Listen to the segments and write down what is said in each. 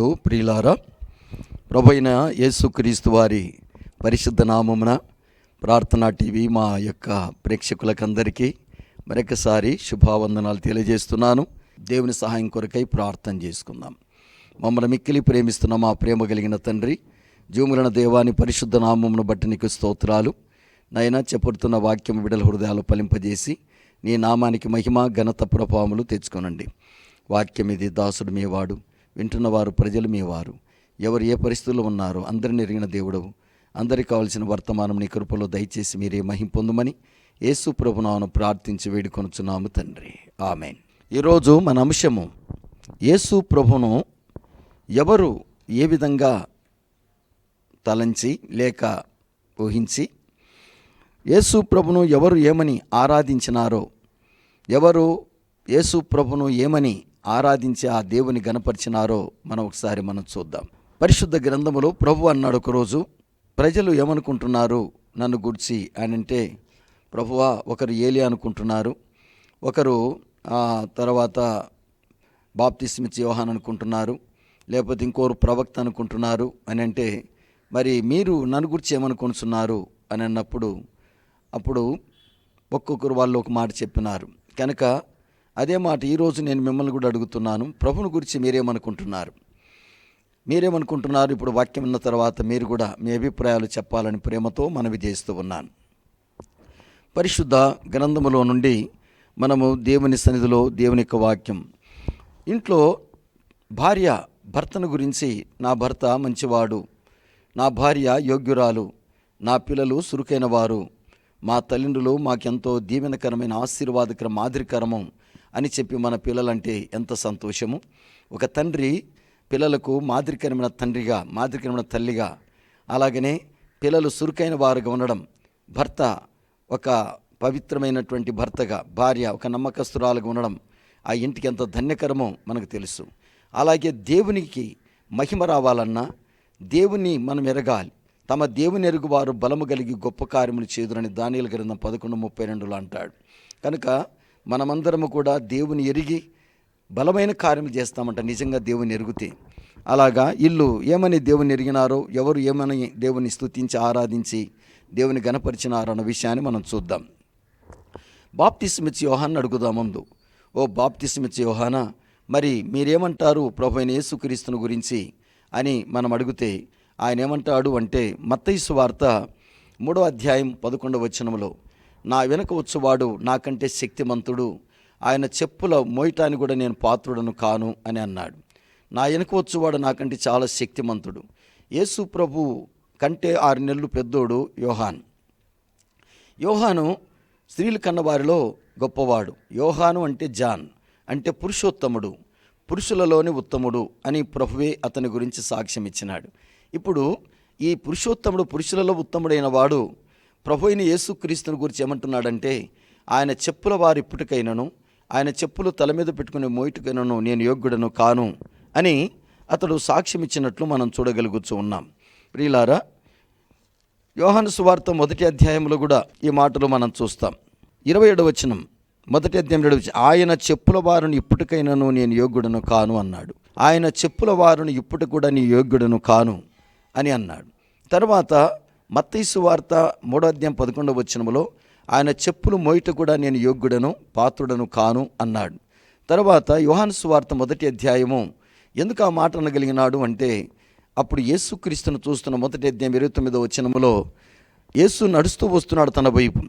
యేసునందు ప్రియులారా, ప్రభువైన యేసుక్రీస్తు వారి పరిశుద్ధ నామమున ప్రార్థనా టీవీ మా యొక్క ప్రేక్షకులకందరికీ మరొకసారి శుభావందనాలు తెలియజేస్తున్నాను. దేవుని సహాయం కొరకై ప్రార్థన చేసుకుందాం. మమ్మల్ని మిక్కిలి ప్రేమిస్తున్న మా ప్రేమ కలిగిన తండ్రి, జీవములైన దేవాని పరిశుద్ధ నామమును బట్టి నీకు స్తోత్రాలు. నైనా చెప్పుడుతున్న వాక్యం విడల హృదయాలు ఫలింపజేసి నీ నామానికి మహిమ ఘనత ప్రభావములు తెచ్చుకోనండి. వాక్యం ఇది దాసుడు మీవాడు, వింటున్నవారు ప్రజలు మీవారు. ఎవరు ఏ పరిస్థితుల్లో ఉన్నారో అందరిని ఎరిగిన దేవుడవు. అందరికి కావలసిన వర్తమానం నీ కృపలో దయచేసి మీరే మహిమ పొందుమని యేసు ప్రభునామమున ప్రార్థించి వేడుకొనుచున్నాము తండ్రి, ఆమేన్. ఈరోజు మన అంశము, యేసు ప్రభును ఎవరు ఏ విధంగా తలంచి లేక ఊహించి యేసు ప్రభును ఎవరు ఏమని ఆరాధించినారో, ఎవరు యేసు ప్రభును ఏమని ఆరాధించి ఆ దేవుని గణపరిచినారో ఒకసారి మనం చూద్దాం. పరిశుద్ధ గ్రంథములో ప్రభు అన్నాడు ఒకరోజు, ప్రజలు ఏమనుకుంటున్నారు నన్ను గురించి అని అంటే, ప్రభువా ఒకరు ఏలియా అనుకుంటున్నారు, ఒకరు తర్వాత బాప్తిస్మిచ్చి యోహాను అనుకుంటున్నారు, లేకపోతే ఇంకోరు ప్రవక్త అనుకుంటున్నారు అని అంటే, మరి మీరు నన్ను గురించి ఏమనుకుంటున్నారు అని అన్నప్పుడు అప్పుడు ఒక్కొక్కరు వాళ్ళు ఒక మాట చెప్పినారు. కనుక అదే మాట ఈరోజు నేను మిమ్మల్ని కూడా అడుగుతున్నాను, ప్రభుని గురించి మీరేమనుకుంటున్నారు? ఇప్పుడు వాక్యం విన్న తర్వాత మీరు కూడా మీ అభిప్రాయాలు చెప్పాలని ప్రేమతో మనవి చేస్తూ ఉన్నాను. పరిశుద్ధ గ్రంథములో నుండి మనము దేవుని సన్నిధిలో దేవుని యొక్క వాక్యం, ఇంట్లో భార్య భర్తను గురించి, నా భర్త మంచివాడు, నా భార్య యోగ్యురాలు, నా పిల్లలు సురుకైన వారు, మా తల్లిదండ్రులు మాకెంతో దీవెనకరమైన ఆశీర్వాదకర మాదిరికరము అని చెప్పి మన పిల్లలంటే ఎంత సంతోషము. ఒక తండ్రి పిల్లలకు మాదిరికరమైన తండ్రిగా, మాదిరికరమైన తల్లిగా, అలాగనే పిల్లలు సురుకైన వారుగా ఉండడం, భర్త ఒక పవిత్రమైనటువంటి భర్తగా, భార్య ఒక నమ్మకస్తురాలుగా ఉండడం ఆ ఇంటికి ఎంత ధన్యకరమో మనకు తెలుసు. అలాగే దేవునికి మహిమ రావాలన్నా దేవుని మనం ఎరగాలి. తమ దేవుని ఎరుగువారు బలము కలిగి గొప్ప కార్యములు చేదురని దానియేలు గ్రంథం 11:32 అంటాడు. కనుక మనమందరము కూడా దేవుని ఎరిగి బలమైన కార్యములు చేస్తామంట, నిజంగా దేవుని ఎరిగితే. అలాగా ఇల్లు ఏమని దేవుని ఎరిగినారో, ఎవరు ఏమని దేవుని స్తుతించి ఆరాధించి దేవుని గణపరిచినారో అన్న విషయాన్ని మనం చూద్దాం. బాప్తిస్మిచ్చి యోహాను అడుగుదాం ముందు. ఓ బాప్తిస్మిచ్చి యోహానా, మరి మీరేమంటారు ప్రభువైన యేసుక్రీస్తుని గురించి అని మనం అడిగితే ఆయన ఏమంటాడు అంటే, మత్తయి సువార్త 3:11 నా వెనుక వచ్చువాడు నాకంటే శక్తిమంతుడు, ఆయన చెప్పుల మోయటానికి కూడా నేను పాత్రుడను కాను అని అన్నాడు. నా వెనుక వచ్చువాడు నాకంటే చాలా శక్తిమంతుడు. యేసు ప్రభు కంటే 6 నెలలు పెద్దోడు యోహాను. యోహాను స్త్రీలు కన్నవారిలో గొప్పవాడు. యోహాను అంటే జాన్, అంటే పురుషోత్తముడు, పురుషులలోని ఉత్తముడు అని ప్రభువే అతని గురించి సాక్ష్యం ఇచ్చినాడు. ఇప్పుడు ఈ పురుషోత్తముడు, పురుషులలో ఉత్తముడైన వాడు ప్రభువైన యేసుక్రీస్తుని గురించి ఏమంటున్నాడంటే, ఆయన చెప్పుల వారి పుట్టుకైనను, ఆయన చెప్పులు తల మీద పెట్టుకునే మోయిటుకైనను నేను యోగ్యుడను కాను అని అతడు సాక్ష్యం ఇచ్చినట్లు మనం చూడగలుగుతూ ఉన్నాం. ప్రియులారా, యోహాను సువార్త 1వ అధ్యాయంలో కూడా ఈ మాటలు మనం చూస్తాం. 27వ వచనం, 1వ అధ్యాయం 7వ వచనం, ఆయన చెప్పుల వారిని ఇప్పటికైనాను నేను యోగ్యుడను కాను అన్నాడు. ఆయన చెప్పుల వారిని ఇప్పటి కూడా నీ యోగ్యుడను కాను అని అన్నాడు. తర్వాత మత్తయి సువార్త 3వ అధ్యాయం 11వ వచనంలో ఆయన చెప్పులు మోయిట కూడా నేను యోగ్యుడను పాత్రుడను కాను అన్నాడు. తర్వాత యోహాను సువార్త 1వ అధ్యాయము ఎందుకు ఆ మాట అనగలిగినాడు అంటే, అప్పుడు యేసుక్రీస్తును చూస్తున్న 1వ అధ్యాయం 29వ వచనంలో యేసు నడుస్తూ వస్తున్నాడు తన వైపు.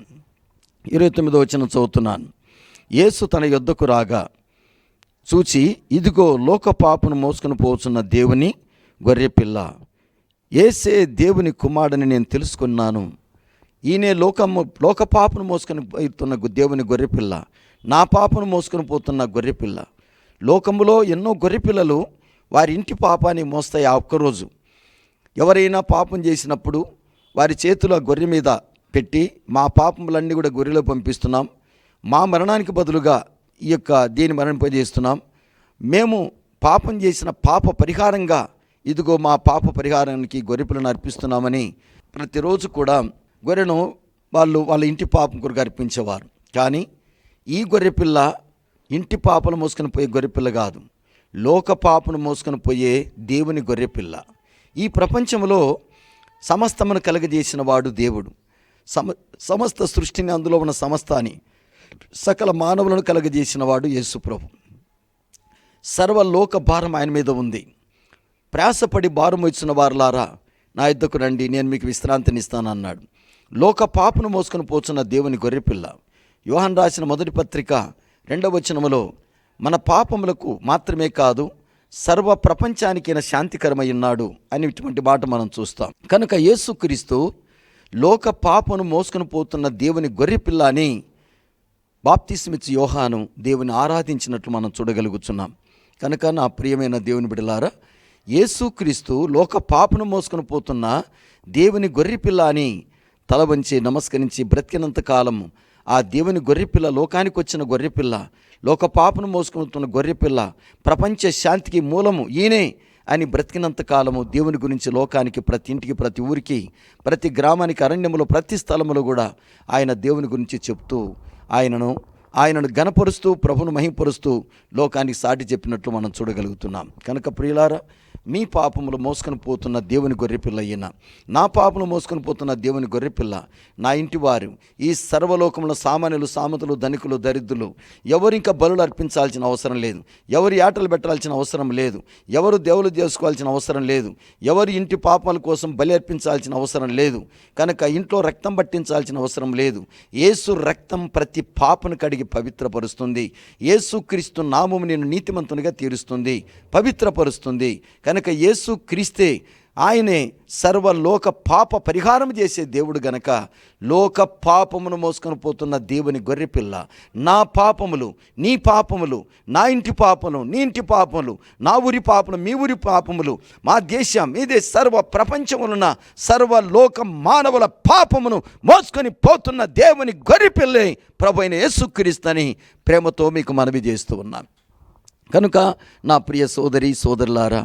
29వ వచనం చదువుతున్నాను. యేసు తన యొద్దకు రాగా చూచి, ఇదిగో లోక పాపను మోసుకొని పోతున్న దేవుని గొర్రెపిల్ల, యేసే దేవుని కుమారుడని నేను తెలుసుకున్నాను. ఈయనే లోక పాపను మోసుకొని పోతున్న దేవుని గొర్రెపిల్ల, నా పాపను మోసుకొని పోతున్న గొర్రెపిల్ల. లోకములో ఎన్నో గొర్రెపిల్లలు వారి ఇంటి పాపాన్ని మోస్తాయి. ఆ ఒక్కరోజు ఎవరైనా పాపం చేసినప్పుడు వారి చేతుల గొర్రె మీద పెట్టి, మా పాపములన్నీ కూడా గొర్రెలో పంపిస్తున్నాం, మా మరణానికి బదులుగా ఈ యొక్క దీన్ని మరణింపజేస్తున్నాం, మేము పాపం చేసిన పాప పరిహారంగా ఇదిగో మా పాప పరిహారానికి గొర్రెపిల్లను అర్పిస్తున్నామని ప్రతిరోజు కూడా గొర్రెను వాళ్ళ ఇంటి పాపం కొరకు అర్పించేవారు. కానీ ఈ గొర్రెపిల్ల ఇంటి పాపలు మోసుకొని పోయే గొర్రెపిల్ల కాదు, లోక పాపను మోసుకొని పోయే దేవుని గొర్రెపిల్ల. ఈ ప్రపంచంలో సమస్తమును కలుగజేసిన వాడు దేవుడు. సమస్త సృష్టిని, అందులో ఉన్న సమస్తాన్ని, సకల మానవులను కలుగజేసిన వాడు యేసు ప్రభు. సర్వలోక భారం ఆయన మీద ఉంది. ప్రయాసపడి భారం వచ్చిన వారులారా నా యొద్దకు రండి, నేను మీకు విశ్రాంతినిస్తానన్నాడు. లోక పాపను మోసుకొని పోచున్న దేవుని గొర్రెపిల్ల. యోహాను రాసిన మొదటి పత్రిక 2వ వచనములో మన పాపములకు మాత్రమే కాదు సర్వ ప్రపంచానికైనా శాంతికరమై ఉన్నాడు అనేటువంటి మాట మనం చూస్తాం. కనుక యేసుక్రీస్తు లోక పాపను మోసుకొని పోతున్న దేవుని గొర్రెపిల్ల అని బాప్తిస్మిచ్చి యోహాను దేవుని ఆరాధించినట్లు మనం చూడగలుగుతున్నాం. కనుక నా ప్రియమైన దేవుని బిడ్డలారా, యేసుక్రీస్తు లోక పాపను మోసుకొని పోతున్న దేవుని గొర్రెపిల్ల అని తల వంచి నమస్కరించి బ్రతికినంత కాలము ఆ దేవుని గొర్రెపిల్ల, లోకానికి వచ్చిన గొర్రెపిల్ల, లోక పాపను మోసుకుంటున్న గొర్రెపిల్ల, ప్రపంచ శాంతికి మూలము ఈయనే అని బ్రతికినంత కాలము దేవుని గురించి లోకానికి, ప్రతి ఇంటికి, ప్రతి ఊరికి, ప్రతి గ్రామానికి, అరణ్యములో, ప్రతి స్థలములో కూడా ఆయన దేవుని గురించి చెప్తూ ఆయనను గణపరుస్తూ, ప్రభును మహింపరుస్తూ లోకానికి సాటి చెప్పినట్లు మనం చూడగలుగుతున్నాం. కనుక ప్రియులారా, మీ పాపములు మోసుకొని పోతున్న దేవుని గొర్రెపిల్ల ఈయన. నా పాపములు మోసుకొని పోతున్న దేవుని గొర్రెపిల్ల. నా ఇంటి వారు, ఈ సర్వలోకంలో సామాన్యులు, సామెతలు, ధనికులు, దరిద్రులు ఎవరు ఇంకా బలులు అర్పించాల్సిన అవసరం లేదు. ఎవరు ఆటలు పెట్టాల్సిన అవసరం లేదు. ఎవరు దేవులు చేసుకోవాల్సిన అవసరం లేదు. ఎవరు ఇంటి పాపాల కోసం బలి అర్పించాల్సిన అవసరం లేదు. కనుక ఇంట్లో రక్తం పట్టించాల్సిన అవసరం లేదు. యేసు రక్తం ప్రతి పాపను కడిగి పవిత్రపరుస్తుంది. యేసుక్రీస్తు నామము నేను నీతిమంతునిగా తీరుస్తుంది, పవిత్రపరుస్తుంది. కనుక యేసు క్రీస్తే ఆయనే సర్వలోక పాప పరిహారం చేసే దేవుడు. గనక లోక పాపమును మోసుకొని పోతున్న దేవుని గొర్రెపిల్ల. నా పాపములు, నీ పాపములు, నా ఇంటి పాపములు, నీ ఇంటి పాపములు, నా ఊరి పాపములు, మీ ఊరి పాపములు, మా దేశం ఇదే సర్వ ప్రపంచములున్న సర్వలోక మానవుల పాపమును మోసుకొని పోతున్న దేవుని గొర్రెపిల్లే ప్రభు అయిన యేసుక్రీస్తుని ప్రేమతో మీకు మనవి చేస్తూ ఉన్నాను. కనుక నా ప్రియ సోదరి సోదరులారా,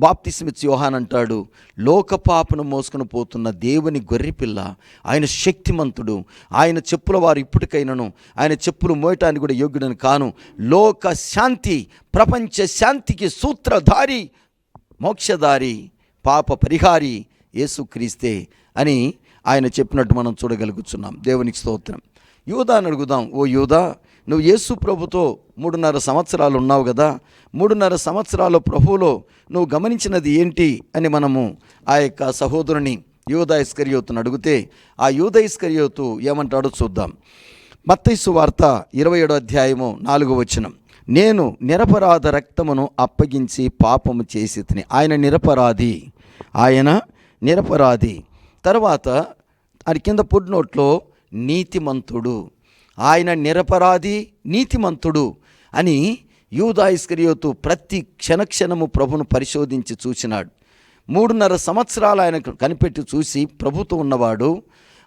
బాప్తిస్మిచ్చి యోహాను అంటాడు, లోక పాపను మోసుకొని పోతున్న దేవుని గొర్రెపిల్ల. ఆయన శక్తిమంతుడు. ఆయన చెప్పుల వారు ఇప్పటికైనాను ఆయన చెప్పులు మోయటానికి కూడా యోగ్యుడని కాను. లోక శాంతి, ప్రపంచ శాంతికి సూత్రధారి, మోక్షధారి, పాప పరిహారి యేసుక్రీస్తే అని ఆయన చెప్పినట్టు మనం చూడగలుగుతున్నాం. దేవునికి స్తోత్రం. యూదాని అడుగుదాం. ఓ యూదా, నువ్వు యేసు ప్రభుతో 3.5 సంవత్సరాలు ఉన్నావు కదా, 3.5 సంవత్సరాల ప్రభువులో నువ్వు గమనించినది ఏంటి అని మనము ఆ యొక్క సహోదరుని యూదా ఇస్కరియోతుని అడిగితే, ఆ యూదా ఇస్కరియోతు ఏమంటాడో చూద్దాం. మత్తయి సువార్త 27వ అధ్యాయము 4వ వచనం. నేను నిరపరాధ రక్తమును అప్పగించి పాపము చేసి తిని. ఆయన నిరపరాధి. తర్వాత అది కింద పుట్టినోట్లో నీతిమంతుడు. ఆయన నిరపరాధి, నీతిమంతుడు అని యూదా ఇస్కరియోతు ప్రతి క్షణక్షణము ప్రభును పరిశోధించి చూసినాడు. 3.5 సంవత్సరాలు ఆయన కనిపెట్టి చూసి ప్రభుతో ఉన్నవాడు.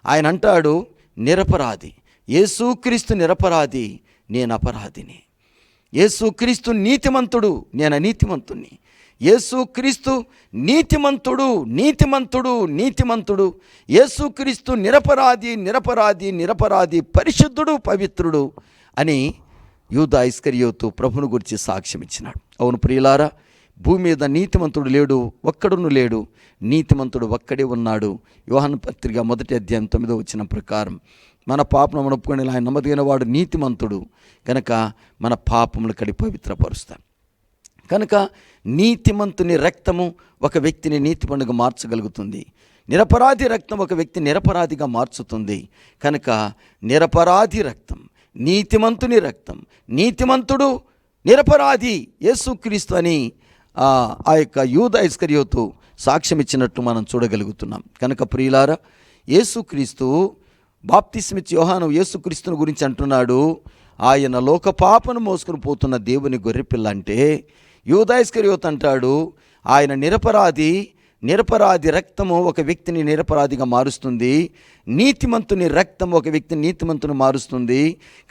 ఆయన అంటాడు, నిరపరాధి. యేసుక్రీస్తు నిరపరాధి, నేను అపరాధిని. యేసుక్రీస్తు నీతిమంతుడు, నేను అనీతిమంతుణ్ణి. యేసుక్రీస్తు నీతిమంతుడు. యేసుక్రీస్తు నిరపరాధి, పరిశుద్ధుడు, పవిత్రుడు అని యూదా ఇస్కరియోతు ప్రభును గురించి సాక్ష్యం ఇచ్చినాడు. అవును ప్రియులారా, భూమి మీద నీతిమంతుడు లేడు, ఒక్కడును లేడు. నీతిమంతుడు ఒక్కడే ఉన్నాడు. యోహాను పత్రిక 1వ అధ్యాయం 9వ వచనం ప్రకారం మన పాపములను ఒప్పుకొని ఆయన నమ్మదగిన వాడు నీతిమంతుడు. కనుక మన పాపములు కడిగి పవిత్రపరుస్తాడు. కనుక నీతిమంతుని రక్తము ఒక వ్యక్తిని నీతిమంతునిగా మార్చగలుగుతుంది. నిరపరాధి రక్తం ఒక వ్యక్తి నిరపరాధిగా మార్చుతుంది. కనుక నిరపరాధి రక్తం, నీతిమంతుని రక్తం, నీతిమంతుడు, నిరపరాధి యేసుక్రీస్తు అని ఆ యొక్క యూదా ఇస్కరియోతు సాక్ష్యం ఇచ్చినట్టు మనం చూడగలుగుతున్నాం. కనుక ప్రియులారా, యేసుక్రీస్తు బాప్తిస్మిచ్చి యోహాను యేసుక్రీస్తుని గురించి అంటున్నాడు, ఆయన లోక పాపను మోసుకొని పోతున్న దేవుని గొర్రెపిల్ల. అంటే యూదా ఇస్కరియోతు అంటాడు, ఆయన నిరపరాధి రక్తము ఒక వ్యక్తిని నిరపరాధిగా మారుస్తుంది. నీతిమంతుని రక్తం ఒక వ్యక్తిని నీతిమంతుని మారుస్తుంది.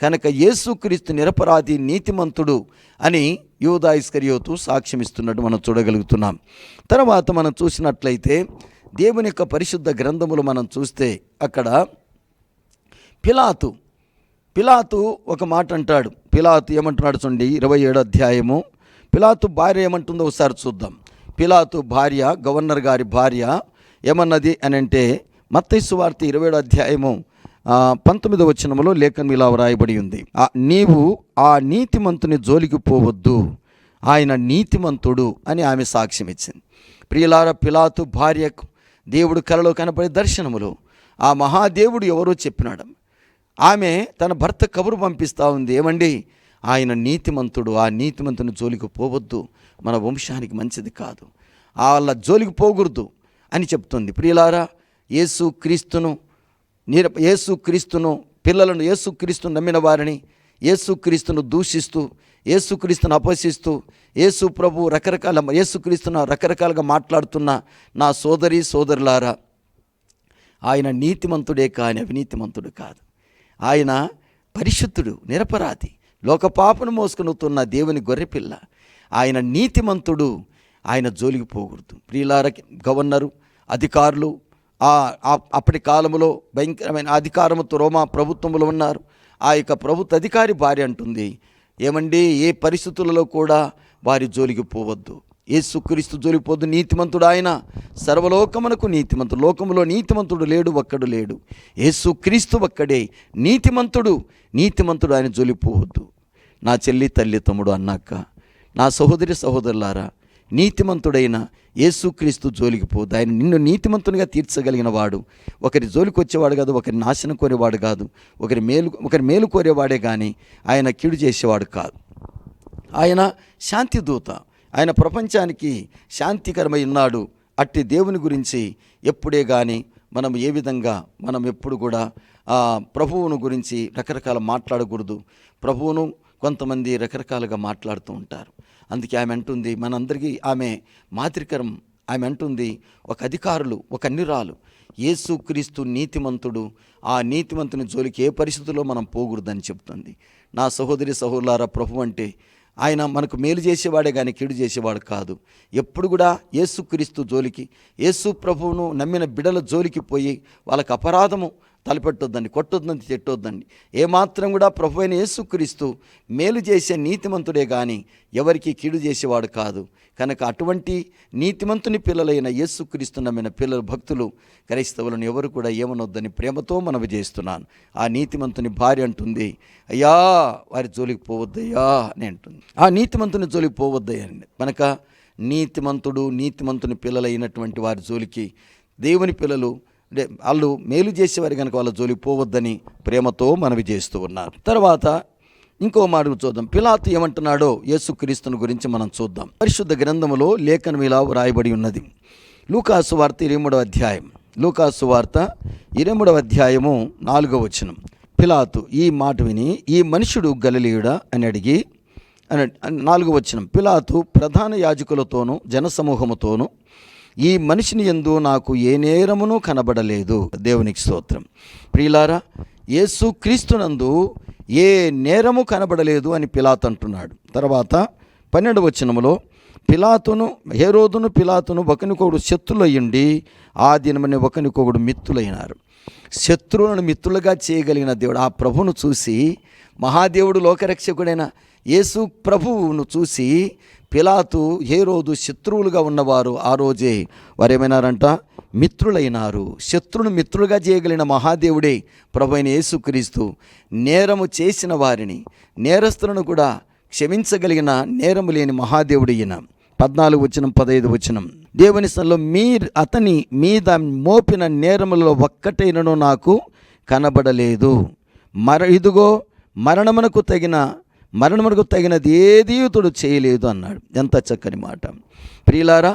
కనుక యేసుక్రీస్తు నిరపరాధి, నీతిమంతుడు అని యూదా ఇస్కరియోతు సాక్ష్యం ఇస్తున్నట్టు మనం చూడగలుగుతున్నాం. తర్వాత మనం చూసినట్లయితే దేవుని యొక్క పరిశుద్ధ గ్రంథములు మనం చూస్తే అక్కడ పిలాతు ఒక మాట అంటాడు. పిలాతు ఏమంటున్నాడు చూడండి, 27వ అధ్యాయము పిలాతు భార్య ఏమంటుందో ఒకసారి చూద్దాం. పిలాతు భార్య, గవర్నర్ గారి భార్య ఏమన్నది అని అంటే, మత్తయి సువార్త 27వ అధ్యాయము 19వ వచనములో లేఖనం ఇలా వ్రాయబడి ఉంది. నీవు ఆ నీతిమంతుని జోలికి పోవద్దు, ఆయన నీతిమంతుడు అని ఆమె సాక్ష్యం ఇచ్చింది. ప్రియులారా, పిలాతు భార్యకు దేవుడు కలలో కనపడే దర్శనములో ఆ మహాదేవుడు ఎవరో చెప్పినాడు. ఆమె తన భర్త కబురు పంపిస్తూ ఉంది, ఏమండి ఆయన నీతిమంతుడు, ఆ నీతిమంతుని జోలికి పోవద్దు, మన వంశానికి మంచిది కాదు, వాళ్ళ జోలికి పోకూడదు అని చెప్తుంది. ప్రియులారా, యేసుక్రీస్తును పిల్లలను, యేసుక్రీస్తును నమ్మిన వారిని యేసుక్రీస్తును దూషిస్తూ, యేసుక్రీస్తును అపహసిస్తూ, యేసుక్రీస్తును రకరకాలుగా మాట్లాడుతున్న నా సోదరి సోదరులారా, ఆయన నీతిమంతుడే కానీ అవినీతిమంతుడు కాదు. ఆయన పరిశుద్ధుడు, నిరపరాధి, లోక పాపను మోసుకునుతున్న దేవుని గొర్రెపిల్ల. ఆయన నీతిమంతుడు, ఆయన జోలికి పోకూడదు. ప్రియులార, గవర్నరు, అధికారులు అప్పటి కాలంలో భయంకరమైన అధికారంతో రోమా ప్రభుత్వంలో ఉన్నారు. ఆ యొక్క ప్రభుత్వ అధికారి భార్య అంటుంది, ఏమండి ఏ పరిస్థితులలో కూడా వారి జోలికి పోవద్దు, యేసుక్రీస్తు జోలికి పోవద్దు, నీతిమంతుడు ఆయన, సర్వలోకమునకు నీతిమంతుడు, లోకములో నీతిమంతుడు లేడు, ఒక్కడు లేడు, యేసుక్రీస్తు ఒక్కడే నీతిమంతుడు ఆయన జోలికి పోవద్దు. నా చెల్లి, తల్లి, తమ్ముడు, అన్నాక, నా సహోదరి సహోదరులారా, నీతిమంతుడైన యేసుక్రీస్తు జోలికి పోదు. ఆయన నిన్ను నీతిమంతునిగా తీర్చగలిగిన వాడు. ఒకరి జోలికి వచ్చేవాడు కాదు, ఒకరి నాశనం కోరేవాడు కాదు, ఒకరి మేలు కోరేవాడే కానీ ఆయన కీడు చేసేవాడు కాదు. ఆయన శాంతి దూత, ఆయన ప్రపంచానికి శాంతికరమై ఉన్నాడు. అట్టి దేవుని గురించి ఎప్పుడే కానీ మనం ఏ విధంగా మనం ఎప్పుడు కూడా ప్రభువును గురించి రకరకాల మాట్లాడకూడదు. ప్రభువును కొంతమంది రకరకాలుగా మాట్లాడుతూ ఉంటారు. అందుకే ఆమె అంటుంది, మనందరికీ ఆమె మాతృకరం. ఆమె అంటుంది, ఒక అధికారులు, ఒక అన్యురాలు, యేసుక్రీస్తు నీతిమంతుడు, ఆ నీతిమంతుని జోలికి ఏ పరిస్థితుల్లో మనం పోకూడదని చెప్తుంది. నా సహోదరి సహోదరులారా, ప్రభు అంటే ఆయన మనకు మేలు చేసేవాడే కానీ కీడు చేసేవాడు కాదు. ఎప్పుడు కూడా యేసుక్రీస్తు జోలికి, యేసు ప్రభువును నమ్మిన బిడల జోలికి పోయి వాళ్ళకి అపరాధము తలపెట్టొద్దండి, కొట్టొద్దండి, తిట్టొద్దండి. ఏమాత్రం కూడా ప్రభు అయిన యేసుక్రీస్తు మేలు చేసే నీతిమంతుడే కానీ ఎవరికి కీడు చేసేవాడు కాదు. కనుక అటువంటి నీతిమంతుని పిల్లలైన యేసుక్రీస్తు నమ్మిన పిల్లలు, భక్తులు, క్రైస్తవులను ఎవరు కూడా ఏమనొద్దని ప్రేమతో మనవి చేస్తున్నాను. ఆ నీతిమంతుని భార్య అంటుంది, అయ్యా వారి జోలికి పోవద్దయ్యా అని అంటుంది. ఆ నీతిమంతుని జోలికి పోవద్దయ్యండి. కనుక నీతిమంతుని పిల్లలైనటువంటి వారి జోలికి దేవుని పిల్లలు, అంటే వాళ్ళు మేలు చేసేవారు కనుక వాళ్ళ జోలికి పోవద్దని ప్రేమతో మనవి చేస్తూ ఉన్నారు. తర్వాత ఇంకో మాట చూద్దాం. పిలాతు ఏమంటున్నాడో యేసుక్రీస్తుని గురించి మనం చూద్దాం. పరిశుద్ధ గ్రంథములో లేఖనం ఇలా రాయబడి ఉన్నది. లూకాసు వార్త 23వ అధ్యాయం, లూకాసు వార్త 23వ అధ్యాయము 4వ వచనం. పిలాతు ఈ మాట విని, ఈ మనుషుడు గలిలయుడా అని అడిగి 4వ వచనం. పిలాతు ప్రధాన యాజకులతోనూ జనసమూహముతోనూ, ఈ మనిషిని యందు నాకు ఏ నేరమును కనబడలేదు. దేవునికి స్తోత్రం. ప్రియులారా, యేసుక్రీస్తునందు ఏ నేరము కనబడలేదు అని పిలాతు అంటున్నాడు. తర్వాత 12వ వచనములో, హేరోదును పిలాతును ఒకనికొకడు శత్రులయ్యుండి ఆ దినమని ఒకనికొకడు మిత్రులైనారు. శత్రువులను మిత్రులుగా చేయగలిగిన దేవుడు ఆ ప్రభువును చూసి, మహాదేవుడు లోకరక్షకుడైన యేసు ప్రభువును చూసి పిలాతు, హేరోదు శత్రువులుగా ఉన్నవారు ఆ రోజే వారు ఏమైనారంట? మిత్రులైనారు. శత్రువును మిత్రులుగా చేయగలిగిన మహాదేవుడే ప్రభు అయిన యేసుక్రీస్తు నేరము చేసిన వారిని, నేరస్తులను కూడా క్షమించగలిగిన నేరము లేని మహాదేవుడు ఈయన. 14 వచనం 15 వచనం. దేవుని సన్నిధిలో అతని మీద మోపిన నేరములలో ఒక్కటైనను నాకు కనబడలేదు. ఇదిగో మరణమునకు తగినది ఏదీ ఇతడు చేయలేదు అన్నాడు. ఎంత చక్కని మాట. ప్రియులారా,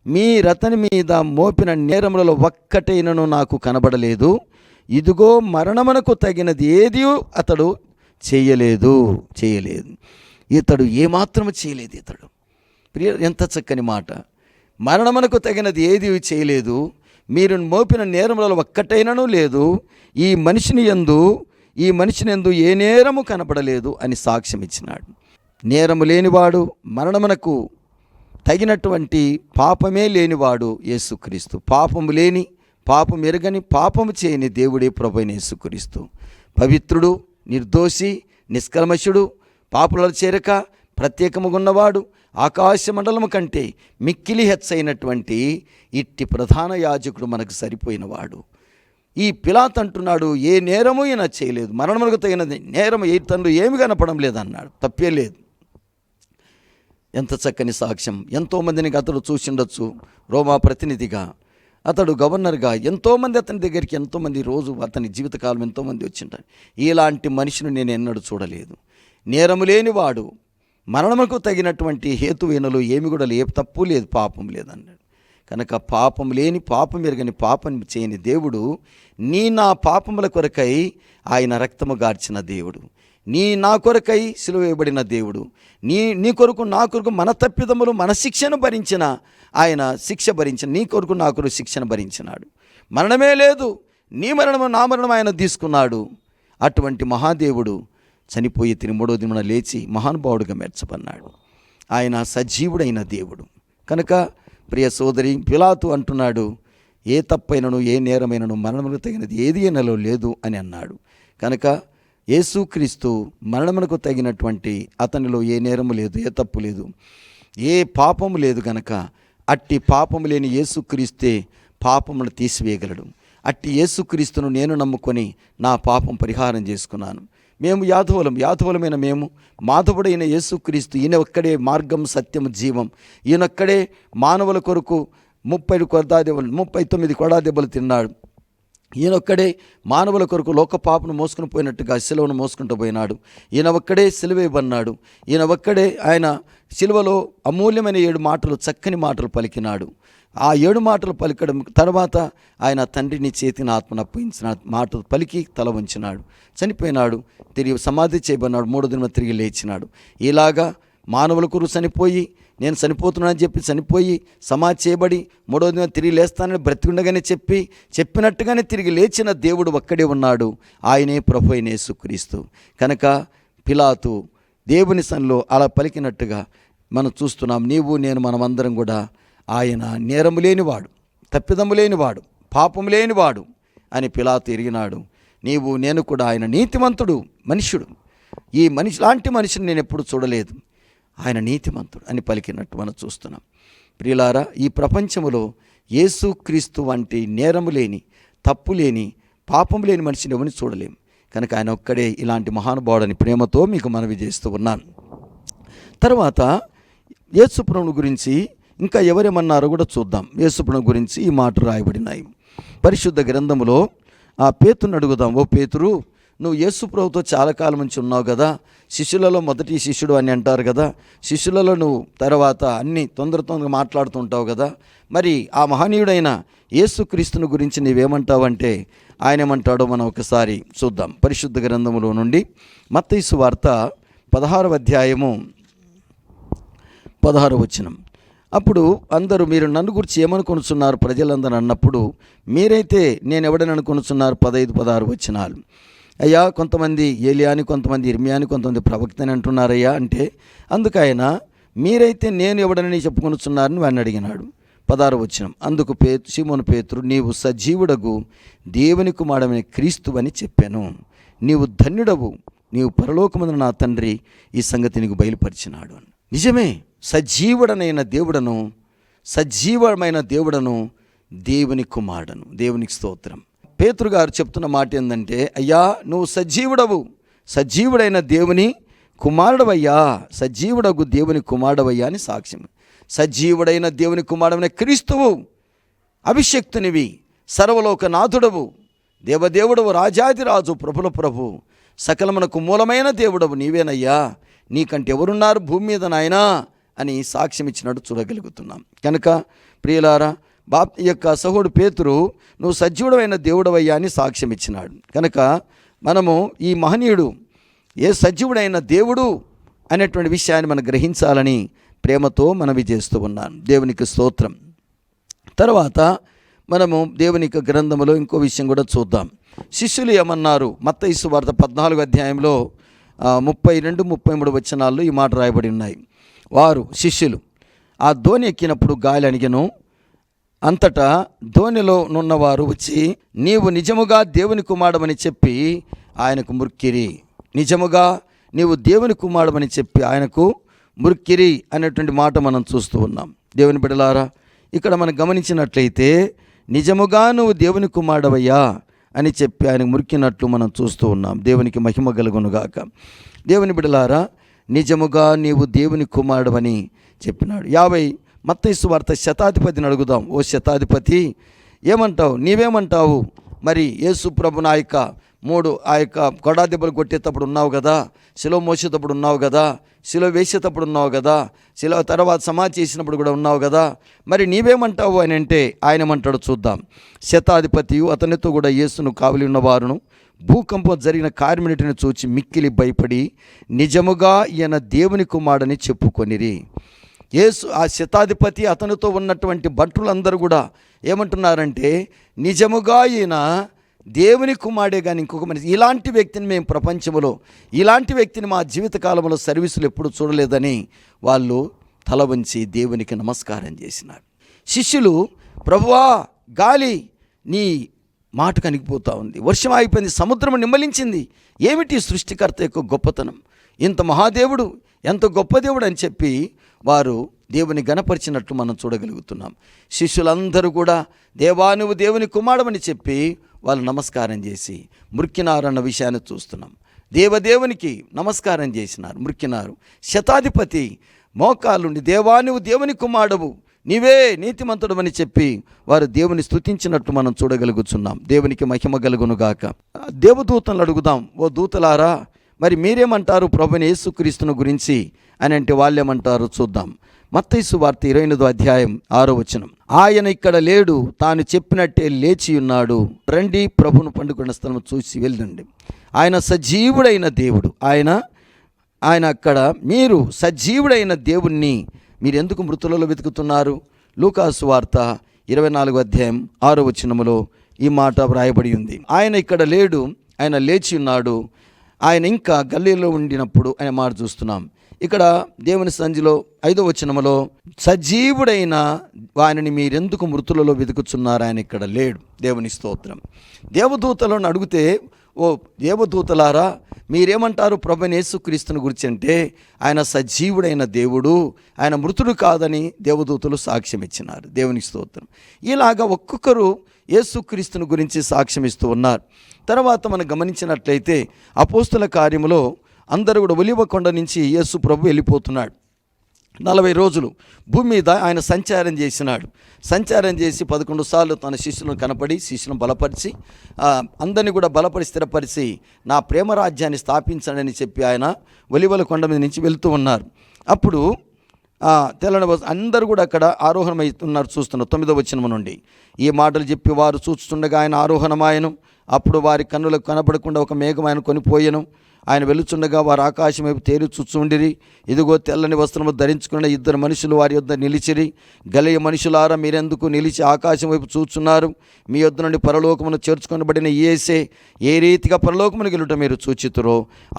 మీరతని మీద మోపిన నేరములలో ఒక్కటైనను నాకు కనబడలేదు. ఇదిగో మరణమునకు తగినది ఏదీ అతడు చేయలేదు. ఇతడు ఏమాత్రము చేయలేదు. ఇతడు ఎంత చక్కని మాట. మరణమునకు తగినది ఏది చేయలేదు, మీరు మోపిన నేరములలో ఒక్కటైనను లేదు, ఈ మనిషిని యందు ఏ నేరము కనపడలేదు అని సాక్ష్యం ఇచ్చినాడు. నేరము లేనివాడు, మరణమునకు తగినటువంటి పాపమే లేనివాడు యేసుక్రీస్తు. పాపం ఎరగని, పాపము చేయని దేవుడే ప్రభువైన యేసుక్రీస్తు. పవిత్రుడు, నిర్దోషి, నిష్కల్మషుడు, పాపుల చేరక ప్రత్యేకముగా ఉన్నవాడు, ఆకాశ మండలము కంటే మిక్కిలి హెచ్చైనటువంటి ఇట్టి ప్రధాన యాజకుడు మనకు సరిపోయినవాడు. ఈ పిలాతు అంటున్నాడు, ఏ నేరము ఈయన చేయలేదు, మరణములకు తగినది నేరం ఏ తండ్రి ఏమి కనపడం లేదన్నాడు. తప్పే లేదు. ఎంత చక్కని సాక్ష్యం. ఎంతోమందిని అతడు చూసిండొచ్చు. రోమా ప్రతినిధిగా, అతడు గవర్నర్గా ఎంతోమంది అతని దగ్గరికి ఎంతోమంది రోజు అతని జీవితకాలం ఎంతోమంది వచ్చింటారు. ఇలాంటి మనిషిని నేను ఎన్నడూ చూడలేదు. నేరము లేనివాడు, మరణముకు తగినటువంటి హేతువేనలు ఏమి కూడా తప్పు లేదు, పాపం లేదన్నాడు. కనుక పాపం లేని, పాపం ఎరగని, పాపం చేయని దేవుడు, నా పాపముల కొరకై ఆయన రక్తము గార్చిన దేవుడు, నా కొరకై సిలువ వేయబడిన దేవుడు, నీ కొరకు నా కొరకు మన తప్పిదములు మన శిక్షను భరించిన ఆయన, శిక్ష భరించిన నీ కొరకు నా కొరకు శిక్షను భరించినాడు. మరణమే లేదు, నీ మరణము నా మరణం ఆయన తీసుకున్నాడు. అటువంటి మహాదేవుడు చనిపోయి తిరిగి మూడో దినమున లేచి మహానుభావుడిగా మెర్చబడినాడు. ఆయన సజీవుడైన దేవుడు. కనుక ప్రియ సోదరి, పిలాతు అంటున్నాడు, ఏ తప్పైనను ఏ నేరమైనను మరణములకు తగినది ఏది నెలలో లేదు అని అన్నాడు. కనుక యేసుక్రీస్తు మరణమునకు తగినటువంటి అతనిలో ఏ నేరము లేదు, ఏ తప్పు లేదు, ఏ పాపము లేదు. కనుక అట్టి పాపము లేని యేసుక్రీస్తే పాపమును తీసివేయగలడు. అట్టి యేసుక్రీస్తును నేను నమ్ముకొని నా పాపం పరిహారం చేసుకున్నాను. మేము యాదవులమైన మేము మాధవుడైన యేసుక్రీస్తు, ఈయన ఒక్కడే మార్గం, సత్యం, జీవం. ఈయనొక్కడే మానవుల కొరకు 39 కొడాదెబ్బలు తిన్నాడు. ఈయనొక్కడే మానవుల కొరకు లోక పాపను మోసుకుని పోయినట్టుగా సిలువను మోసుకుంటూ పోయినాడు. ఈయన ఒక్కడే సిలువేయబడినాడు. ఈయన ఒక్కడే ఆయన సిలువలో అమూల్యమైన 7 మాటలు, చక్కని మాటలు పలికినాడు. ఆ 7 మాటలు పలికడం తర్వాత ఆయన తండ్రిని చేతిని ఆత్మను అప్పగించిన మాటలు పలికి తల వంచినాడు, చనిపోయినాడు, తిరిగి సమాధి చేయబడినాడు, 3వ దినమున తిరిగి లేచినాడు. ఇలాగా మానవుల కొరకు చనిపోయి, నేను చనిపోతున్నానని చెప్పి చనిపోయి సమాధి చేయబడి 3వ దినం తిరిగి లేస్తానని బ్రతికుండగానే చెప్పినట్టుగానే తిరిగి లేచిన దేవుడు ఒక్కడే ఉన్నాడు. ఆయనే ప్రభు అయిన యేసుక్రీస్తు. కనుక పిలాతు దేవుని సన్నిధిలో అలా పలికినట్టుగా మనం చూస్తున్నాం. నీవు నేను మనమందరం కూడా ఆయన నేరము లేనివాడు, తప్పిదము లేనివాడు, పాపము లేనివాడు అని పిలాతు ఎరిగినాడు. నీవు నేను కూడా ఆయన నీతిమంతుడు మనుష్యుడు, ఈ మనిషి లాంటి మనిషిని నేను ఎప్పుడు చూడలేదు, ఆయన నీతిమంతుడు అని పలికినట్టు మనం చూస్తున్నాం. ప్రియులారా, ఈ ప్రపంచంలో యేసుక్రీస్తు వంటి నేరము లేని, తప్పు లేని, పాపం లేని మనిషిని ఎవరిని చూడలేము. కనుక ఆయన ఒక్కడే ఇలాంటి మహానుభావుడని ప్రేమతో మీకు మనవి చేస్తూ ఉన్నాను. తర్వాత యేసుప్రభుని గురించి ఇంకా ఎవరేమన్నారో కూడా చూద్దాం. యేసుప్రభుని గురించి ఈ మాటలు రాయబడినాయి పరిశుద్ధ గ్రంథములో. ఆ పేతురుని అడుగుదాం. ఓ పేతురు, నువ్వు యేసుప్రభుతో చాలా కాలం నుంచి ఉన్నావు కదా, శిష్యులలో మొదటి శిష్యుడు అని అంటారు కదా, శిష్యులలో నువ్వు తర్వాత అన్ని తొందరగా మాట్లాడుతుంటావు కదా, మరి ఆ మహనీయుడైన యేసుక్రీస్తుని గురించి నీవేమంటావంటే ఆయన ఏమంటాడో మనం ఒకసారి చూద్దాం. పరిశుద్ధ గ్రంథములో నుండి మత్తయి సువార్త 16వ అధ్యాయము 16వ వచనం. అప్పుడు అందరూ, మీరు నన్ను గురించి ఏమనుకొనుచున్నారు ప్రజలందరూ అన్నప్పుడు, మీరైతే నేను ఎవడని అనుకొనుచున్నారు? 15, 16 వచనాలు. అయ్యా, కొంతమంది ఏలియాని, కొంతమంది ఇర్మియాని, కొంతమంది ప్రవక్తని అంటున్నారయ్యా అంటే, అందుకైనా మీరైతే నేను ఎవడని చెప్పుకొనుచున్నారని వాడిని అడిగినాడు. 16వ వచనం. అందుకు సీమోను పేతురు, నీవు సజీవుడగు దేవుని కుమారుడైన క్రీస్తువని చెప్పాను. నీవు ధన్యుడవు, నీవు పరలోకమందున నా తండ్రి ఈ సంగతి నీకు బయలుపరిచినాడు అని. నిజమే, సజీవుడనైన దేవుడను, సజీవమైన దేవుడను, దేవుని కుమారుడను. దేవునికి స్తోత్రం. పేతురు గారు చెప్తున్న మాట ఏంటంటే, అయ్యా నువ్వు సజీవుడవు, సజీవుడైన దేవుని కుమారుడవయ్యా, సజీవుడగు దేవుని కుమారుడవయ్యా అని సాక్ష్యం. సజీవుడైన దేవుని కుమారుడైన క్రీస్తువు, అభిషక్తునివి, సర్వలోకనాథుడవు, దేవదేవుడవు, రాజాదిరాజు, ప్రభుల ప్రభు, సకలమునకు మూలమైన దేవుడవు నీవేనయ్యా, నీకంటే ఎవరున్నారు భూమి మీద నాయనా అని సాక్ష్యం ఇచ్చినట్టు చూడగలుగుతున్నాం. కనుక ప్రియులారా, ఈ యొక్క సహోడు పేతురు నువ్వు సజీవుడమైన దేవుడవయ్యా అని సాక్ష్యం ఇచ్చినాడు. కనుక మనము ఈ మహనీయుడు సజీవుడైన దేవుడు అనేటువంటి విషయాన్ని మనం గ్రహించాలని ప్రేమతో మనవి చేస్తూ ఉన్నాను. దేవునికి స్తోత్రం. తర్వాత మనము దేవుని యొక్క గ్రంథములో ఇంకో విషయం కూడా చూద్దాం. శిష్యులు ఏమన్నారు? మత్తయి సువార్త 14వ అధ్యాయంలో 32, 33 వచనాల్లో ఈ మాట రాయబడి ఉన్నాయి. వారు శిష్యులు ఆ ధోని ఎక్కినప్పుడు గాలి అణిగెను. అంతటా ధోనిలో నున్నవారు వచ్చి, నీవు నిజముగా దేవుని కుమారుడమని చెప్పి ఆయనకు మ్రొక్కిరి. నిజముగా నీవు దేవుని కుమారుడమని చెప్పి ఆయనకు మురికిరి అనేటువంటి మాట మనం చూస్తూ ఉన్నాం. దేవుని బిడ్డలారా, ఇక్కడ మనం గమనించినట్లయితే నిజముగా నువ్వు దేవుని కుమారుడవయ్యా అని చెప్పి ఆయన మురికినట్లు మనం చూస్తూ ఉన్నాం. దేవునికి మహిమ కలుగునుగాక. దేవుని బిడ్డలారా, నిజముగా నీవు దేవుని కుమారుడవని చెప్పినాడు. 50 మత్తయి సువార్త శతాధిపతిని అడుగుదాం. ఓ శతాధిపతి, ఏమంటావు, నీవేమంటావు? మరి యేసు ప్రభు ఆ యొక్క కొడా దెబ్బలు కొట్టేటప్పుడు ఉన్నావు కదా, శిలువ మోసేటప్పుడు ఉన్నావు కదా, శిలువ వేసేటప్పుడు ఉన్నావు కదా, శిలువ తర్వాత సమాధి చేసినప్పుడు కూడా ఉన్నావు కదా, మరి నీవేమంటావు అని అంటే ఆయన ఏమంటాడు చూద్దాం. శతాధిపతియు అతనితో కూడా యేసును కావలి ఉన్నవారును భూకంపం జరిగిన కార్యమునిటిని చూచి మిక్కిలి భయపడి నిజముగా ఈయన దేవుని కుమారుడని చెప్పుకొనిరి. యేసు ఆ శతాధిపతి అతనితో ఉన్నటువంటి భటులందరూ కూడా ఏమంటున్నారంటే, నిజముగా ఈయన దేవుని కుమారుడే కానీ ఇంకొక మనిషి, ఇలాంటి వ్యక్తిని మేము ప్రపంచంలో, ఇలాంటి వ్యక్తిని మా జీవితకాలంలో సర్వీసులు ఎప్పుడు చూడలేదని వాళ్ళు తల వంచి దేవునికి నమస్కారం చేసినారు. శిష్యులు, ప్రభువా, గాలి నీ మాట కనిగిపోతూ ఉంది, వర్షం ఆగిపోయింది, సముద్రం నిమ్మలించింది, ఏమిటి సృష్టికర్త యొక్క గొప్పతనం, ఇంత మహాదేవుడు, ఎంత గొప్ప దేవుడు అని చెప్పి వారు దేవుని గణపరిచినట్లు మనం చూడగలుగుతున్నాం. శిష్యులందరూ కూడా దేవా నువ్వు దేవుని కుమారుడవని చెప్పి వాళ్ళు నమస్కారం చేసి మురికినారన్న విషయాన్ని చూస్తున్నాం. దేవునికి నమస్కారం చేసినారు, మురికినారు. శతాధిపతి మోకాలుండి దేవా నువ్వు దేవుని కుమారుడవు, నీవే నీతిమంతుడవని చెప్పి వారు దేవుని స్తుతించినట్టు మనం చూడగలుగుతున్నాం. దేవునికి మహిమ కలుగునుగాక. దేవదూతలను అడుగుదాం. ఓ దూతలారా, మరి మీరేమంటారు ప్రభువైన యేసుక్రీస్తును గురించి అని అంటే వాళ్ళేమంటారు చూద్దాం. మత్తయి సువార్త 28వ అధ్యాయం 6వ వచనం. ఆయన ఇక్కడ లేడు, తాను చెప్పినట్టే లేచి ఉన్నాడు, రండి ప్రభువును పండుకున్న స్థలం చూసి వెళ్ళండి. ఆయన సజీవుడైన దేవుడు, ఆయన అక్కడ, మీరు సజీవుడైన దేవుణ్ణి మీరు ఎందుకు మృతులలో వెతుకుతున్నారు? లూకాసు వార్త 24వ అధ్యాయం 6వ వచనములో ఈ మాట వ్రాయబడి ఉంది. ఆయన ఇక్కడ లేడు, ఆయన లేచి ఉన్నాడు, ఆయన ఇంకా గల్లీలో ఉండినప్పుడు ఆయన మాట చూస్తున్నాం. ఇక్కడ దేవుని సన్నిధిలో 5వ వచనములో సజీవుడైన ఆయనని మీరెందుకు మృతులలో వెతుకుతున్నారు, ఆయన ఇక్కడ లేడు. దేవుని స్తోత్రం. దేవదూతలను అడిగితే, ఓ దేవదూతలారా మీరేమంటారు ప్రభువైన యేసుక్రీస్తుని గురించి అంటే, ఆయన సజీవుడైన దేవుడు, ఆయన మృతుడు కాదని దేవదూతలు సాక్ష్యం ఇచ్చినారు. దేవుని స్తోత్రం. ఇలాగా ఒక్కొక్కరు యేసుక్రీస్తుని గురించి సాక్ష్యం ఇస్తూ ఉన్నారు. తర్వాత మనం గమనించినట్లయితే అపోస్తుల కార్యములో అందరూ కూడా ఒలివ కొండ నుంచి యేసు ప్రభు వెళ్ళిపోతున్నాడు. 40 రోజులు భూమి మీద ఆయన సంచారం చేసినాడు. సంచారం చేసి 11 సార్లు తన శిష్యులను కనపడి శిష్యులను బలపరిచి అందరినీ కూడా బలపరి స్థిరపరిచి నా ప్రేమ రాజ్యాన్ని స్థాపించండి చెప్పి ఆయన ఒలివల కొండ మీద నుంచి వెళ్తూ ఉన్నారు. అప్పుడు తెల్లని అందరూ కూడా అక్కడ ఆరోహణమవుతున్నారు. చూస్తున్నారు 9వ వచనం నుండి. ఈ మాటలు చెప్పి వారు చూస్తుండగా ఆయన ఆరోహణమాయను. అప్పుడు వారి కన్నులకు కనపడకుండా ఒక మేఘం ఆయన కొనిపోయెను. ఆయన వెలుచుండగా వారు ఆకాశం వైపు తేలి చూచుండిరి. ఇదిగో తెల్లని వస్త్రము ధరించుకున్న 2 మనుషులు వారి యొద్ద నిలిచిరి. గలియ మనుషులారా, మీరెందుకు నిలిచి ఆకాశం వైపు చూచున్నారు? మీ యొద్ద నుండి పరలోకమును చేర్చుకొనబడిన యేసే ఏ రీతిగా పరలోకమును గెలుట మీరు చూచితురో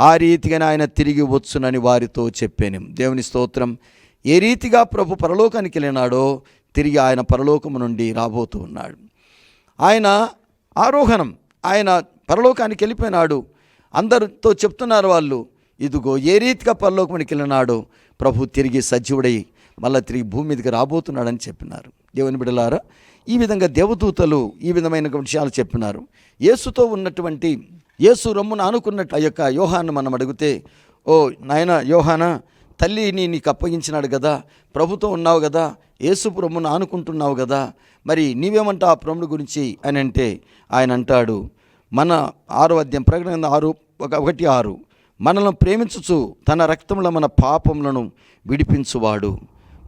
ఆ రీతిగానే ఆయన తిరిగి వచ్చునని వారితో చెప్పాను. దేవుని స్తోత్రం. ఏ రీతిగా ప్రభు పరలోకానికి వెళ్ళినాడో తిరిగి ఆయన పరలోకము నుండి రాబోతూ ఉన్నాడు. ఆయన ఆరోహణం, ఆయన పరలోకానికి వెళ్ళిపోయినాడు. అందరితో చెప్తున్నారు వాళ్ళు, ఇదిగో ఏ రీతిగా పరలోకానికి వెళ్ళినాడో ప్రభు తిరిగి సజీవుడై మళ్ళీ తిరిగి భూమి మీదకి రాబోతున్నాడని చెప్పినారు. దేవుని బిడ్డలారా, ఈ విధంగా దేవదూతలు ఈ విధమైన విషయాలు చెప్పినారు. యేసుతో ఉన్నటువంటి యేసు రొమ్మును ఆనుకున్నట్టు ఆ యొక్క యోహాను మనం అడిగితే, ఓ నాయన యోహానా, తల్లిని నీకు అప్పగించినాడు కదా, ప్రభుతో ఉన్నావు కదా, యేసు రొమ్మును ఆనుకుంటున్నావు కదా, మరి నీవేమంటావు ఆ ప్రభుని గురించి అని అంటే ఆయన అంటాడు, మన 6వ అధ్యాయం ప్రకటన 6:1-6 మనల్ని ప్రేమించుచు తన రక్తంలో మన పాపములను విడిపించువాడు,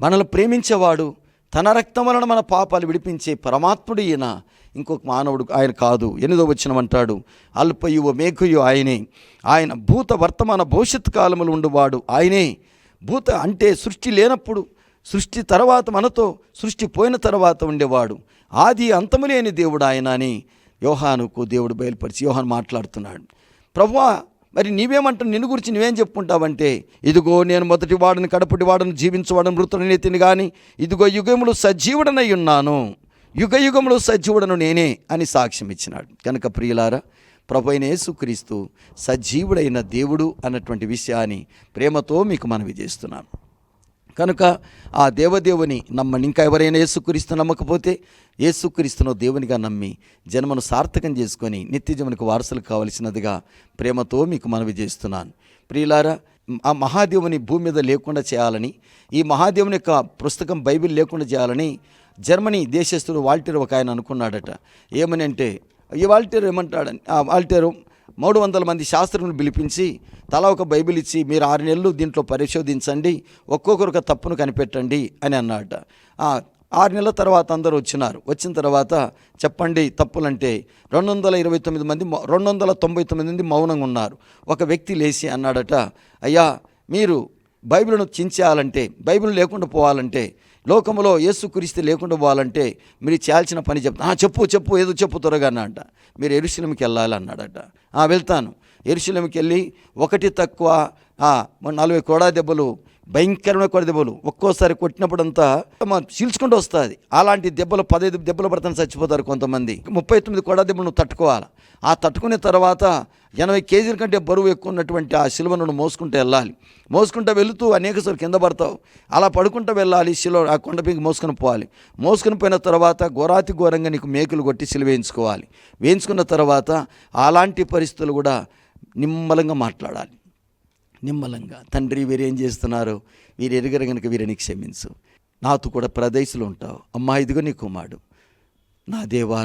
మనల్ని ప్రేమించేవాడు, తన రక్తం వలన మన పాపాలు విడిపించే పరమాత్ముడు ఈయన, ఇంకొక మానవుడు ఆయన కాదు. 8వ వచనం అంటాడు, అల్పయు మేఘయు ఆయనే, ఆయన భూత వర్తమాన భవిష్యత్ కాలములు ఉండేవాడు ఆయనే. భూత అంటే సృష్టి లేనప్పుడు, సృష్టి తర్వాత మనతో, సృష్టి పోయిన తర్వాత ఉండేవాడు, ఆది అంతము లేని దేవుడు ఆయన అని యోహానుకు దేవుడు బయలుపరిచి యోహాను మాట్లాడుతున్నాడు. ప్రభువా, మరి నీవేమంటావు, నిన్ను గురించి నువ్వేం చెప్పుకుంటావంటే, ఇదిగో నేను మొదటి వాడని కడపటి వాడను జీవించువాడను మృతుడనే తిని కానీ, ఇదిగో యుగములు సజీవుడనై ఉన్నాను, యుగ యుగములు సజీవుడను నేనే అని సాక్ష్యం ఇచ్చినాడు. కనుక ప్రియులారా, ప్రభు అయిన యేసుక్రీస్తు సజీవుడైన దేవుడు అన్నటువంటి విషయాన్ని ప్రేమతో మీకు మనవి చేస్తున్నాను. కనుక ఆ దేవదేవుని నమ్మండి. ఇంకా ఎవరైనా యేసుక్రీస్తు నమ్మకపోతే యేసుక్రీస్తును దేవునిగా నమ్మి జన్మను సార్థకం చేసుకొని నిత్యజీవనకు వారసులు కావలసినదిగా ప్రేమతో మీకు మనవి చేస్తున్నాను. ప్రియులారా, ఆ మహాదేవుని భూమి మీద లేకుండా చేయాలని, ఈ మహాదేవుని యొక్క పుస్తకం బైబిల్ లేకుండా చేయాలని జర్మనీ దేశస్థుడు వాల్టేర్ ఒక ఆయన అనుకున్నాడట. ఏమని అంటే, ఈ వాల్టేర్ ఏమంటాడని, ఆ వాల్టేరు 300 మంది శాస్త్రులను పిలిపించి తలా ఒక బైబిల్ ఇచ్చి మీరు 6 నెలలు దీంట్లో పరిశోధించండి, ఒక్కొక్కరు ఒక తప్పును కనిపెట్టండి అని అన్నాడట. 6 నెలల తర్వాత అందరూ వచ్చిన తర్వాత చెప్పండి తప్పులంటే 229 మంది 299 మంది మౌనంగా ఉన్నారు. ఒక వ్యక్తి లేచి అన్నాడట, అయ్యా మీరు బైబిల్ను చించేయాలంటే, బైబిల్ లేకుండా పోవాలంటే, లోకంలో యేసుక్రీస్తు లేకుండా పోవాలంటే మీరు చేయాల్సిన పని చెప్పు ఏదో చెప్పు త్వరగా అన్నట. మీరు యెరూషలేముకి వెళ్ళాలి అన్నాడట. వెళ్తాను. యెరూషలేముకి వెళ్ళి 1 తక్కువ 40 కొడా దెబ్బలు, భయంకరమైన కొడ దెబ్బలు, ఒక్కోసారి కొట్టినప్పుడంతా చీల్చుకుంటూ వస్తుంది. అలాంటి దెబ్బలు 15 దెబ్బలు పడతాను చచ్చిపోతారు కొంతమంది. 39 కొడా దెబ్బలు నువ్వు తట్టుకోవాలి. తట్టుకునే తర్వాత 80 కేజీల కంటే బరువు ఎక్కువ ఉన్నటువంటి ఆ శిలువను మోసుకుంటూ వెళ్ళాలి. మోసుకుంటూ వెళుతూ అనేకసార్లు కింద పడతావు. అలా పడుకుంటూ వెళ్ళాలి. శిలువ ఆ కొండపైకి మోసుకొని పోవాలి. మోసుకొని పోయిన తర్వాత ఘోరంగా నీకు మేకులు కొట్టి శిలువ వేయించుకోవాలి. వేయించుకున్న తర్వాత అలాంటి పరిస్థితులు కూడా నిమ్మలంగా మాట్లాడాలి. నిమ్మలంగా, తండ్రి వీరేం చేస్తున్నారు, వీరు ఎరుగరు కనుక వీరిని క్షమించు, నాతో కూడా ప్రదేశంలో ఉంటావు, అమ్మా ఇదిగో నీ కుమారుడు, నా దేవా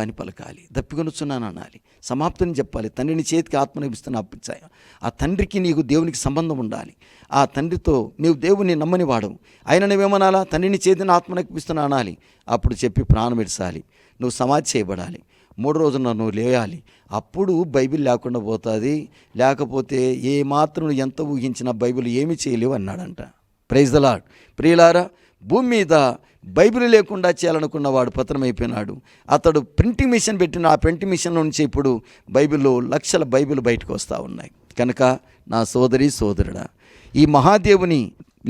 అని పలకాలి. దప్పికొనుచున్నాను అనాలి. సమాప్తిని చెప్పాలి. తండ్రిని చేతికి ఆత్మనిపిస్తున్న అప్పించాయి. ఆ తండ్రికి నీకు దేవునికి సంబంధం ఉండాలి. ఆ తండ్రితో నీవు దేవుని నమ్మని వాడవు. అయినా నువ్వేమనాలా, తండ్రిని చేతిని ఆత్మనిపిస్తున్నా అనాలి. అప్పుడు చెప్పి ప్రాణం విడసాలి. నువ్వు సమాధి చేయబడాలి. 3 రోజున నువ్వు లేయాలి. అప్పుడు బైబిల్ లేకుండా పోతుంది. లేకపోతే ఏ మాత్రం ఎంత ఊహించినా బైబిల్ ఏమీ చేయలేవు అన్నాడంట. Praise the Lord. ప్రియులారా, భూమి మీద బైబిల్ లేకుండా చేయాలనుకున్నవాడు పతనమైపోయినాడు. అతడు ప్రింటింగ్ మిషన్ పెట్టిన ఆ ప్రింటింగ్ మిషన్ నుంచి ఇప్పుడు బైబిల్లో లక్షల బైబిల్ బయటకు వస్తూ ఉన్నాయి. కనుక నా సోదరుడా, ఈ మహాదేవుని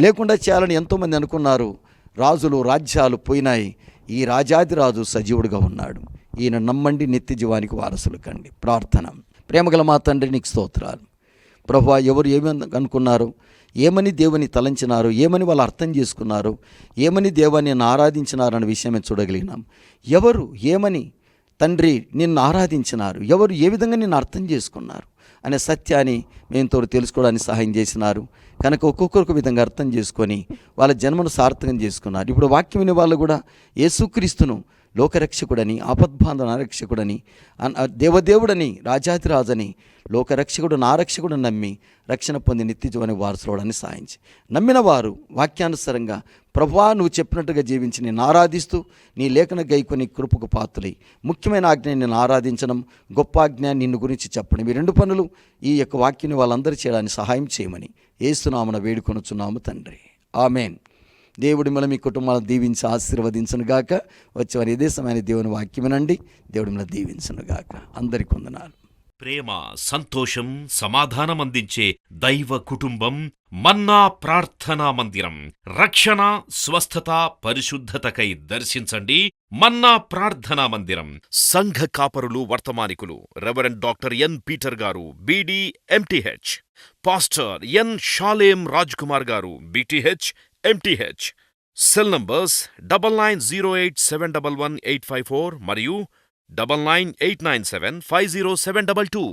లేకుండా చేయాలని ఎంతోమంది అనుకున్నారు. రాజులు రాజ్యాలు పోయినాయి. ఈ రాజాదిరాజు సజీవుడిగా ఉన్నాడు. ఈయన నమ్మండి, నిత్య జీవానికి వారసులు కండి. ప్రార్థన. ప్రేమగల మా తండ్రి, నీకు స్తోత్రాలు. ప్రభువా, ఎవరు ఏమని అనుకున్నారు, ఏమని దేవుని తలంచినారు, ఏమని వాళ్ళు అర్థం చేసుకున్నారు, ఏమని దేవాన్ని ఆరాధించినారన్న విషయమే చూడగలిగినాం. ఎవరు ఏమని తండ్రి నిన్ను ఆరాధించినారు, ఎవరు ఏ విధంగా నిన్ను అర్థం చేసుకున్నారు అనే సత్యాన్ని మేము తెలుసుకోవడానికి సహాయం చేసినారు. కనుక ఒక్కొక్కరికి విధంగా అర్థం చేసుకొని వాళ్ళ జన్మను సార్థకం చేసుకున్నారు. ఇప్పుడు వాక్యం వినే వాళ్ళు కూడా యేసుక్రీస్తును లోకరక్షకుడని, ఆపద్బాంధవ రక్షకుడని, దేవదేవుడని, రాజాధిరాజని, లోకరక్షకుడు నారక్షకుడు నమ్మి రక్షణ పొంది నిత్యజీవానికి వారసులవడానికి సాయించి, నమ్మిన వారు వాక్యానుసారంగా ప్రభువా నువ్వు చెప్పినట్టుగా జీవించి నేను ఆరాధిస్తూ నీ లేఖన గైకొని కృపకు పాత్రులై ముఖ్యమైన ఆజ్ఞ నేను ఆరాధించడం, గొప్ప ఆజ్ఞ నిన్ను గురించి చెప్పడం, ఈ 2 పనులు ఈ యొక్క వాక్యాన్ని వాళ్ళందరూ చేయడానికి సహాయం చేయమని యేసునామమున వేడుకొనుచున్నాము తండ్రి. ఆమేన్. దేవుడి మన మీ కుటుంబాలను దీవించి ఆశీర్వదించునుగాక. వచ్చేవారు ఇదే సమయాన్ని దేవుని వాక్యం వినండి. దేవుడి మన దీవించునుగాక. అందరికీ వందనాలు. ప్రేమ, సంతోషం, సమాధానం అందించే దైవ కుటుంబం మన్నా ప్రార్థనా మందిరం. రక్షణ, స్వస్థత, పరిశుద్ధతకై దర్శించండి మన్నా ప్రార్థనా మందిరం. సంఘ కాపరులు, వర్తమానికులు రెవరెండ్ డాక్టర్ ఎన్ పీటర్ గారు, BD MTh, pastor N Shalem Raj Kumar గారు, బీటీహెచ్ ఎంటీహెచ్. సెల్ నంబర్స్ 9908711854 మరియు 9989750722.